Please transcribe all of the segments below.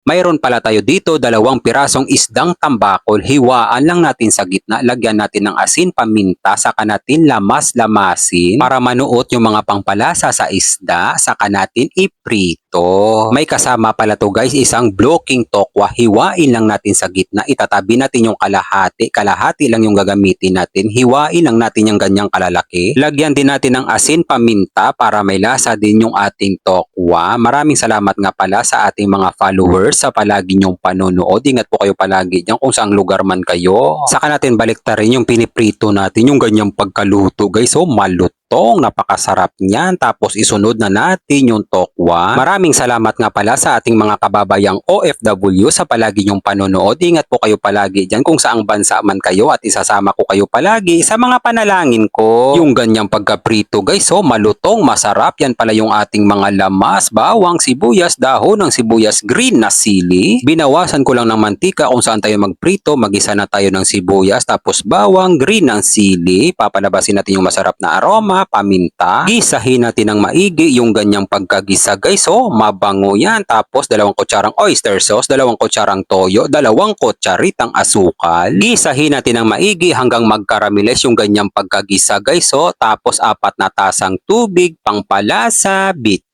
Mayroon pala tayo dito dalawang pirasong isdang tambakol. Hiwaan lang natin sa gitna. Lagyan natin ng asin, paminta. Saka natin lamas-lamasin para manuot yung mga pangpalasa sa isda. Saka natin iprito. May kasama pala to guys, isang blocking tokwa. Hiwain lang natin sa gitna. Itatabi natin yung kalahati. Kalahati lang yung gagamitin natin. Hiwain lang natin yung ganyang kalalaki. Lagyan din natin ng asin, paminta para may lasa din yung ating tokwa. Maraming salamat nga pala sa ating mga followers sa palagi nyong panonood. Ingat po kayo palagi dyan kung saang lugar man kayo. Saka natin baliktarin yung piniprito natin, yung ganyang pagkaluto guys. So malutong, napakasarap niyan. Tapos isunod na natin yung tokwa. Maraming salamat nga pala sa ating mga kababayang OFW sa palagi nyong panonood. Ingat po kayo palagi dyan kung saang bansa man kayo at isasama ko kayo palagi sa mga panalangin ko. Yung ganyang pagkaprito guys, so malutong, masarap. Yan pala yung ating mga lamas, bawang, sibuyas, dahon ng sibuyas, green na sili. Binawasan ko lang ng mantika kung saan tayo magprito. Magisa na tayo ng sibuyas, tapos bawang, green ng sili. Papalabasin natin yung masarap na aroma, paminta. Gisahin natin ng maigi yung ganyang pagkagisa guys. So mabango yan. Tapos 2 kutsarang oyster sauce, 2 kutsarang toyo, 2 kutsaritang asukal. Gisahin natin ng maigi hanggang magkarameles yung ganyang pagkagisa guys. So tapos 4 na tasang tubig, pangpalasa, bitchin.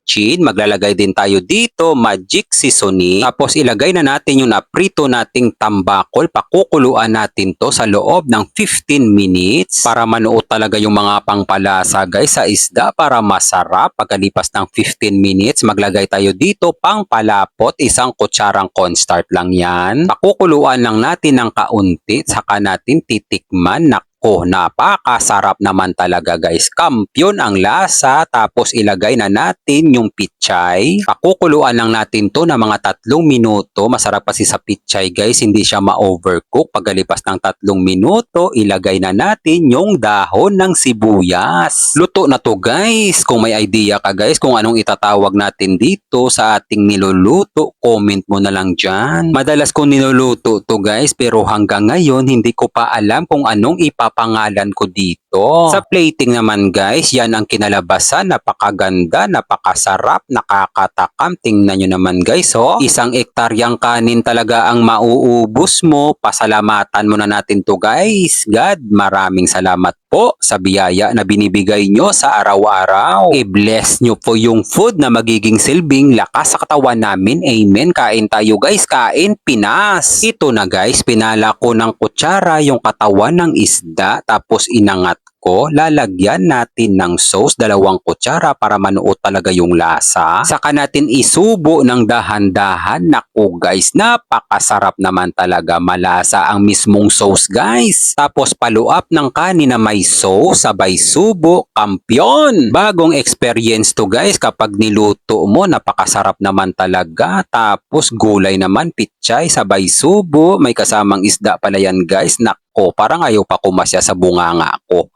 Maglalagay din tayo dito, magic seasoning. Tapos ilagay na natin yung naprito nating tambakol. Pakukuluan natin to sa loob ng 15 minutes para manuot talaga yung mga pangpalasa guys sa isda para masarap. Pagkalipas ng 15 minutes, maglagay tayo dito pangpalapot, 1 kutsarang cornstarch lang yan. Pakukuluan lang natin ng kaunti, saka natin titikman. Napakasarap naman talaga guys. Kampyon ang lasa. Tapos ilagay na natin yung pichay. Pakukuluan lang natin to na mga 3 minuto. Masarap kasi sa pichay guys, hindi siya ma-overcook. Pagkalipas ng 3 minuto, ilagay na natin yung dahon ng sibuyas. Luto na to guys. Kung may idea ka guys kung anong itatawag natin dito sa ating niluluto, comment mo na lang dyan. Madalas kong niluluto to guys, pero hanggang ngayon hindi ko pa alam kung anong ipapangalan ko dito. Sa plating naman guys, yan ang kinalabasan. Napakaganda, napakasarap, nakakatakam. Tingnan nyo naman guys, oh. 1 hektaryang kanin talaga ang mauubos mo. Pasalamatan mo na natin to guys. God, maraming salamat po sa biyaya na binibigay nyo sa araw-araw. I-bless nyo po yung food na magiging silbing lakas sa katawan namin. Amen. Kain tayo guys, kain Pinas. Ito na guys, pinala ko ng kutsara yung katawan ng isda, tapos inangat ko. Lalagyan natin ng sauce, 2 kutsara para manuot talaga yung lasa. Saka natin isubo ng dahan-dahan. Naku guys, napakasarap naman talaga. Malasa ang mismong sauce guys. Tapos paluap ng kanin na may sauce, sabay subo, kampyon. Bagong experience to guys kapag niluto mo, napakasarap naman talaga. Tapos gulay naman, pichay, sabay subo. May kasamang isda pala yan guys. Naku, parang ayaw pa kumasya sa bunganga ko.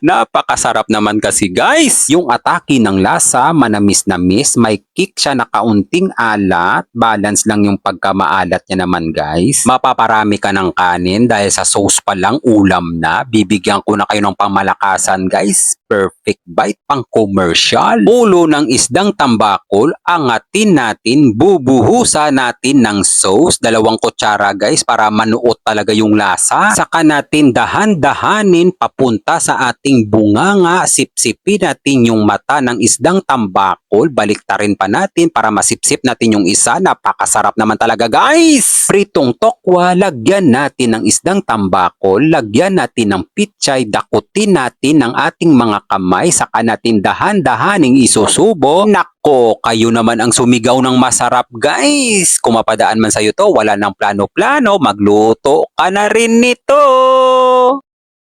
Napakasarap naman kasi guys. Yung atake ng lasa, manamis-namis, may kick siya na kaunting alat. Balance lang yung pagkamaalat niya naman guys. Mapaparami ka ng kanin dahil sa sauce pa lang ulam na. Bibigyan ko na kayo ng pamalakasan guys. Perfect bite pang commercial. Ulo ng isdang tambakol, angatin natin, bubuhusa natin ng sauce. 2 kutsara guys para manuot talaga yung lasa. Saka natin dahan-dahanin papunta sa ating bunganga. Sipsipin natin yung mata ng isdang tambakol. Baliktarin pa natin para masipsip natin yung isa. Napakasarap naman talaga guys. Pritong tokwa, lagyan natin ng isdang tambakol. Lagyan natin ng pichay. Dakutin natin ng ating mga kamay. Saka natin dahan-dahaning isusubo. Nako, kayo naman ang sumigaw ng masarap guys. Kung mapadaan man sa'yo to, wala nang plano-plano, magluto ka na rin nito.